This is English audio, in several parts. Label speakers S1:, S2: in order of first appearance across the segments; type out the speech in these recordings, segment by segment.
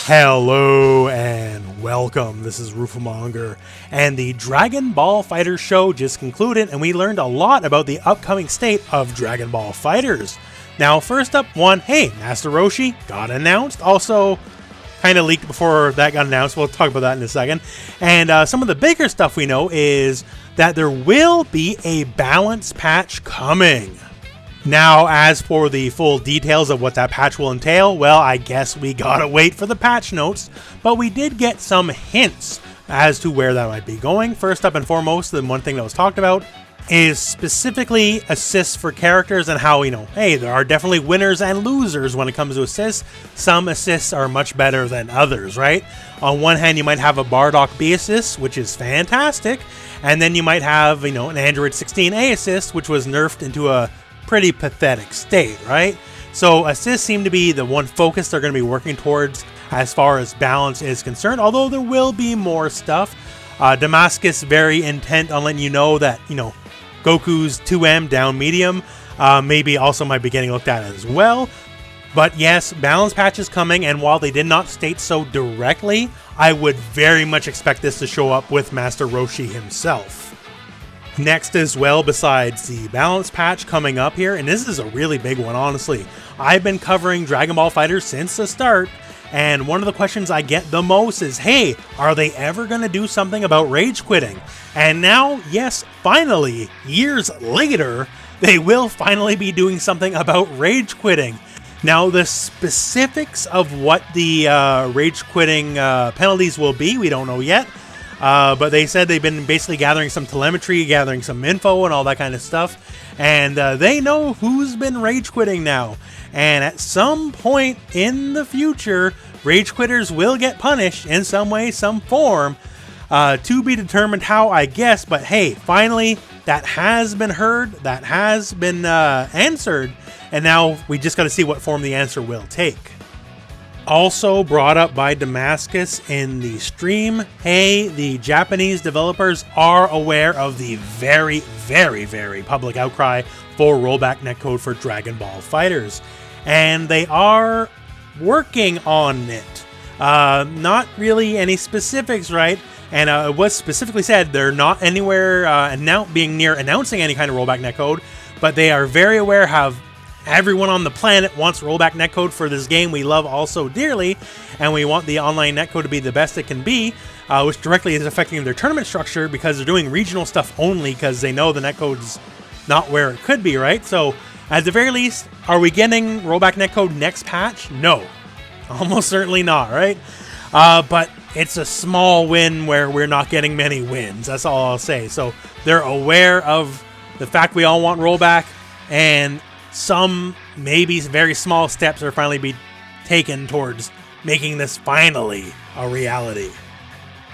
S1: Hello and welcome. This is rooflemonger, and the Dragon Ball FighterZ show just concluded, and we learned a lot about the upcoming state of Dragon Ball FighterZ. Now, first up, hey, Master Roshi got announced. Also, kind of leaked before that got announced. We'll talk about that in a second. And some of the bigger stuff we know is that there will be a balance patch coming. Now, as for the full details of what that patch will entail, well, I guess we gotta wait for the patch notes, but we did get some hints as to where that might be going. First up and foremost, the one thing that was talked about is specifically assists for characters and how, hey, there are definitely winners and losers when it comes to assists. Some assists are much better than others, right? On one hand, you might have a Bardock B assist, which is fantastic, and then you might have, an Android 16A assist, which was nerfed into a pretty pathetic state, right? So assists seem to be the one focus they're going to be working towards as far as balance is concerned, although there will be more stuff. Damascus very intent on letting you know that, Goku's 2M down medium maybe also might be getting looked at as well. But yes, balance patch is coming, and while they did not state so directly, I would very much expect this to show up with Master Roshi himself. Next as well, besides the balance patch coming up here, and this is a really big one, honestly. I've been covering Dragon Ball FighterZ since the start, and one of the questions I get the most is, hey, are they ever going to do something about rage quitting? And now, yes, finally, years later, they will finally be doing something about rage quitting. Now, the specifics of what the rage quitting penalties will be, we don't know yet. But they said they've been basically gathering some telemetry, gathering some info and all that kind of stuff. And they know who's been rage quitting now. And at some point in the future, rage quitters will get punished in some way, some form. To be determined how, I guess. But hey, finally, that has been heard. That has been answered. And now we just got to see what form the answer will take. Also brought up by Damascus in the stream, hey, the Japanese developers are aware of the very, very, very public outcry for Rollback Netcode for Dragon Ball FighterZ. And they are working on it. Not really any specifics, right? And it was specifically said they're not anywhere being near announcing any kind of Rollback Netcode, but they are very aware how everyone on the planet wants Rollback Netcode for this game we love all so dearly, and we want the online netcode to be the best it can be, which directly is affecting their tournament structure because they're doing regional stuff only because they know the netcode's not where it could be, right? So, at the very least, are we getting Rollback Netcode next patch? No. Almost certainly not, right? But it's a small win where we're not getting many wins. That's all I'll say. So, they're aware of the fact we all want Rollback, and some maybe very small steps are finally be taken towards making this finally a reality.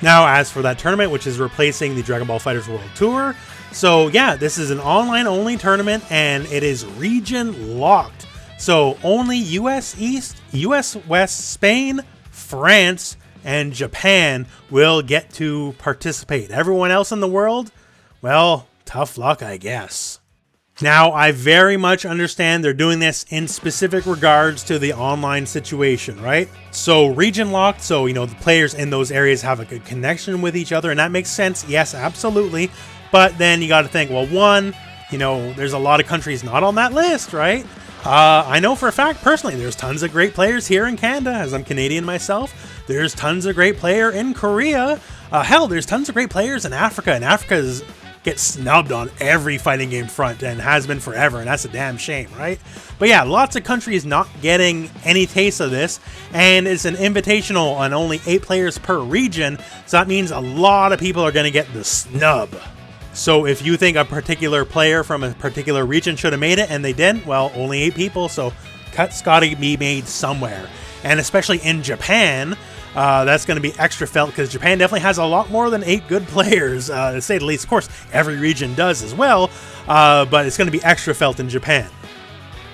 S1: Now, as for that tournament, which is replacing the Dragon Ball FighterZ World Tour, so yeah, this is an online-only tournament, and it is region-locked. So only US East, US West, Spain, France, and Japan will get to participate. Everyone else in the world, well, tough luck, I guess. Now, I very much understand they're doing this in specific regards to the online situation, right? So, region locked, so, the players in those areas have a good connection with each other, and that makes sense. Yes, absolutely. But then you got to think, well, one, there's a lot of countries not on that list, right? I know for a fact, personally, there's tons of great players here in Canada, as I'm Canadian myself. There's tons of great player in Korea. Hell, there's tons of great players in Africa, and Africa's gets snubbed on every fighting game front and has been forever, and that's a damn shame, right? But yeah, lots of countries not getting any taste of this, and it's an invitational on only 8 players per region, so that means a lot of people are going to get the snub. So if you think a particular player from a particular region should have made it and they didn't, well, only 8 people, so cut's got to be made somewhere. And especially in Japan, that's going to be extra felt because Japan definitely has a lot more than 8 good players, to say the least. Of course, every region does as well, but it's going to be extra felt in Japan.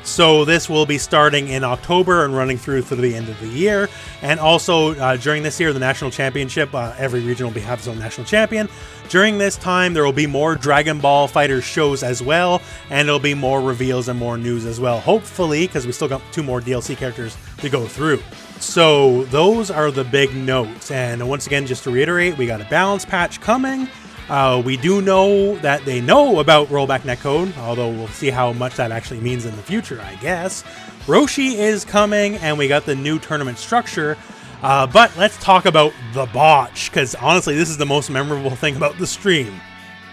S1: So this will be starting in October and running through to the end of the year. And also during this year, the National Championship, every region will have its own National Champion. During this time, there will be more Dragon Ball FighterZ shows as well, and there'll be more reveals and more news as well, hopefully, because we still got 2 more DLC characters to go through. So those are the big notes. And once again, just to reiterate, we got a balance patch coming. We do know that they know about Rollback Netcode, although we'll see how much that actually means in the future, I guess. Roshi is coming, and we got the new tournament structure. But let's talk about the botch, because honestly, this is the most memorable thing about the stream.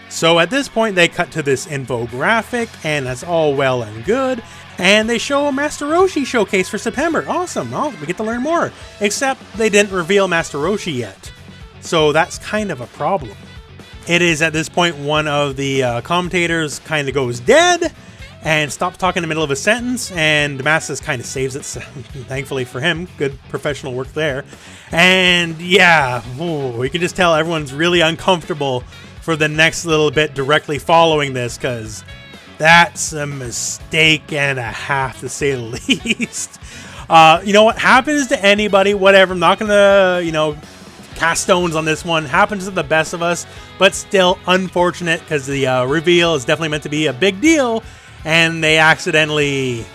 S1: So at this point, they cut to this infographic, and that's all well and good. And they show a Master Roshi showcase for September. Awesome. Oh, we get to learn more. Except they didn't reveal Master Roshi yet. So that's kind of a problem. It is at this point one of the commentators kind of goes dead and stops talking in the middle of a sentence, and Damascus kind of saves it, so thankfully for him. Good professional work there. And yeah, we can just tell everyone's really uncomfortable for the next little bit directly following this, because that's a mistake and a half, to say the least. You know what happens to anybody, whatever. I'm not gonna, cast stones on this one. Happens to the best of us, but still unfortunate, because the reveal is definitely meant to be a big deal, and they accidentally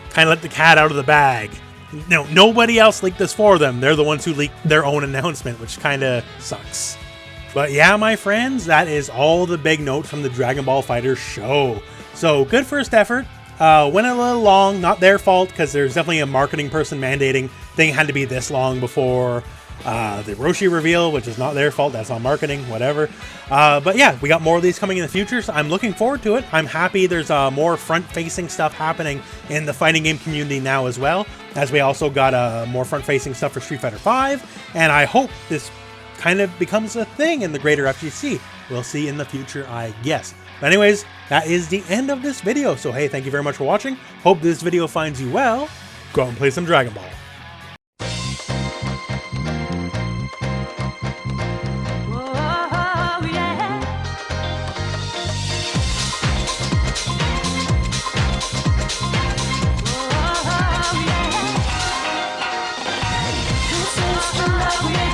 S1: kind of let the cat out of the bag. Nobody else leaked this for them. They're the ones who leaked their own announcement, which kind of sucks. But yeah, my friends, that is all the big notes from the Dragon Ball FighterZ show. So good first effort. Went a little long, not their fault, because there's definitely a marketing person mandating thing had to be this long before the Roshi reveal, which is not their fault. That's on marketing, whatever. But yeah, we got more of these coming in the future, so I'm looking forward to it. I'm happy there's more front-facing stuff happening in the fighting game community now as well, as we also got more front-facing stuff for Street Fighter V, and I hope this kind of becomes a thing in the greater FGC. We'll see in the future, I guess. But anyways, that is the end of this video. So hey, thank you very much for watching. Hope this video finds you well. Go out and play some Dragon Ball.
S2: Yeah.